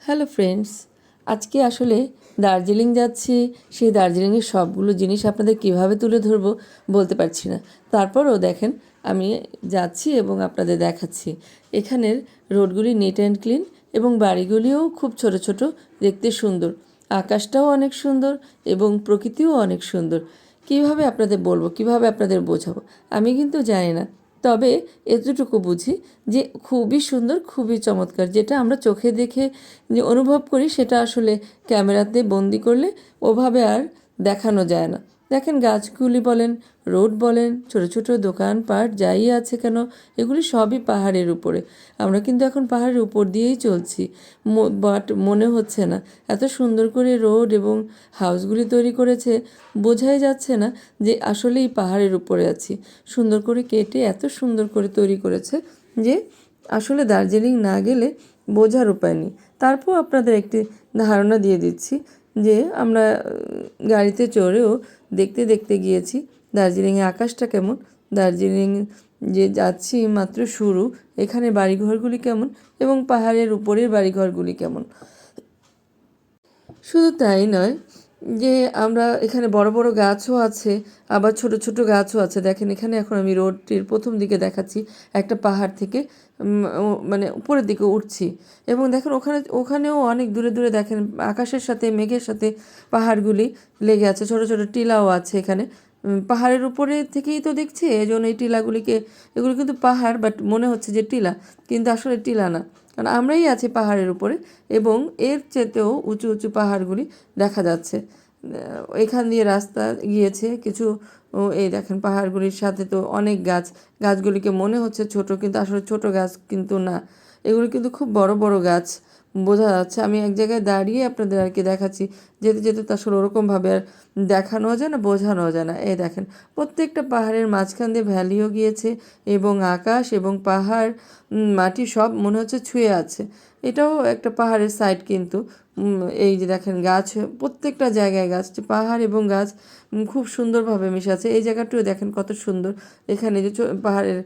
Hello friends, আজকে আসলে দার্জিলিং যাচ্ছি। সেই দার্জিলিংয়ের সবগুলো জিনিস আপনাদের কিভাবে তুলে ধরবো বলতে পারছি না। তারপরও দেখেন, আমি যাচ্ছি এবং আপনাদের দেখাচ্ছি। এখানের রোডগুলি নিট অ্যান্ড ক্লিন এবং বাড়িগুলিও খুব ছোট ছোট, দেখতে সুন্দর। আকাশটাও অনেক সুন্দর এবং প্রকৃতিও অনেক সুন্দর। কিভাবে আপনাদের বলবো, কিভাবে আপনাদের বোঝাবো, আমি কিন্তু জানি না। তবে এতটুকু বুঝি যে খুবই সুন্দর, খুবই চমৎকার। যেটা আমরা চোখে দেখে যে অনুভব করি, সেটা আসলে ক্যামেরাতে বন্দি করলে ওভাবে আর দেখানো যায় না। দেখেন, গাছগুলি বলেন, রোড বলেন, ছোট ছোট দোকানপাট যাই আছে কেন, এগুলি সবই পাহাড়ের উপরে। আমরা কিন্তু এখন পাহাড়ের উপর দিয়েই চলছি, বাট মনে হচ্ছে না। এত সুন্দর করে রোড এবং হাউসগুলি তৈরি করেছে, বোঝাই যাচ্ছে না যে আসলেই পাহাড়ের উপরে আছি। সুন্দর করে কেটে এত সুন্দর করে তৈরি করেছে যে আসলে দার্জিলিং না গেলে বোঝার উপায় নেই। তারপর আপনাদের একটি ধারণা দিয়ে দিচ্ছি যে আমরা গাড়িতে চড়েও দেখতে দেখতে গিয়েছি দার্জিলিংয়ে আকাশটা কেমন, দার্জিলিং যে যাচ্ছি মাত্র শুরু, এখানে বাড়িঘরগুলি কেমন এবং পাহাড়ের উপরের বাড়িঘরগুলি কেমন। শুধু তাই নয় যে আমরা এখানে বড় বড় গাছও আছে, আবার ছোট ছোট গাছও আছে। দেখেন, এখানে এখন আমি রোডটির প্রথম দিকে দেখাচ্ছি, একটা পাহাড় থেকে মানে উপরের দিকে উঠছি এবং দেখেন ওখানেও অনেক দূরে দূরে দেখেন আকাশের সাথে মেঘের সাথে পাহাড়গুলি লেগে আছে। ছোট ছোট টিলাও আছে এখানে। পাহাড়ের উপরে থেকেই তো দেখছি, এই জন্য এই টিলাগুলিকে, এগুলো কিন্তু পাহাড় বাট মনে হচ্ছে যে টিলা, কিন্তু আসলে টিলা না, কারণ আমরাই আছি পাহাড়ের উপরে এবং এর চেয়েতেও উঁচু উঁচু পাহাড়গুলি দেখা যাচ্ছে। এখান দিয়ে রাস্তা গিয়েছে কিছু। এই দেখেন, পাহাড়গুলির সাথে তো অনেক গাছ, গাছগুলিকে মনে হচ্ছে ছোট, কিন্তু আসলে ছোট গাছ কিন্তু না, এগুলি কিন্তু খুব বড় বড় গাছ বোঝা যাচ্ছে। আমি এক জায়গায় দাঁড়িয়ে আপনাদের আর কি দেখাচ্ছি, যেতে যেতে তো আসলে ওরকমভাবে আর দেখানোও যায় না, বোঝানোও যায় না। এই দেখেন, প্রত্যেকটা পাহাড়ের মাঝখান দিয়ে ভ্যালিও গিয়েছে এবং আকাশ এবং পাহাড়, মাটি সব মনে হচ্ছে ছুঁয়ে আছে। এটাও একটা পাহাড়ের সাইড কিন্তু। এই যে দেখেন, গাছ প্রত্যেকটা জায়গায় গাছ, পাহাড় এবং গাছ খুব সুন্দরভাবে মিশে আছে। এই জায়গাটিও দেখেন কত সুন্দর। এখানে যে পাহাড়ের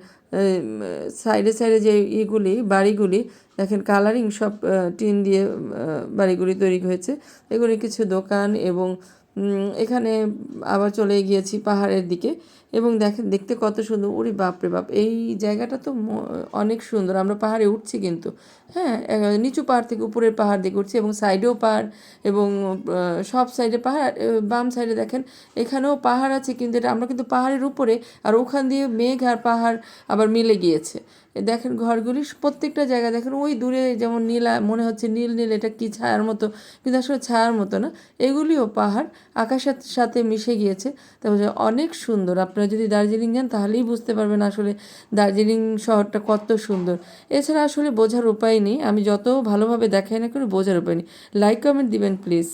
সাইডে সাইডে যে ইগুলি বাড়িগুলি দেখেন, কালারিং সব টিন দিয়ে বাড়িগুলি তৈরি হয়েছে। এগুলি কিছু দোকান এবং এখানে আবার চলে গিয়েছি পাহাড়ের দিকে এবং দেখেন দেখতে কত সুন্দর। ওরে বাপরে বাপ, এই জায়গাটা তো অনেক সুন্দর। আমরা পাহাড়ে উঠছি কিন্তু, হ্যাঁ, নিচু পাহাড় থেকে উপরের পাহাড় দিকে উঠছি এবং সাইডেও পাহাড় এবং সব সাইডে পাহাড়। বাম সাইডে দেখেন এখানেও পাহাড় আছে, কিন্তু এটা আমরা কিন্তু পাহাড়ের উপরে, আর ওখান দিয়ে মেঘ আর পাহাড় আবার মিলে গিয়েছে। দেখেন ঘরগুলি প্রত্যেকটা জায়গা দেখেন, ওই দূরে যেমন নীলা মনে হচ্ছে, নীল নীল, এটা কি ছায়ার মতো, কিন্তু আসলে ছায়ার মতো না, এগুলিও পাহাড় আকাশের সাথে মিশে গিয়েছে। তারপরে অনেক সুন্দর। আপনারা যদি দার্জিলিং যান তাহলেই বুঝতে পারবেন আসলে দার্জিলিং শহরটা কত সুন্দর। এছাড়া আসলে বোঝার উপায় নেই, আমি যত ভালোভাবে দেখাই না কেন বোঝার উপায় নেই। লাইক কমেন্ট দিবেন প্লিজ।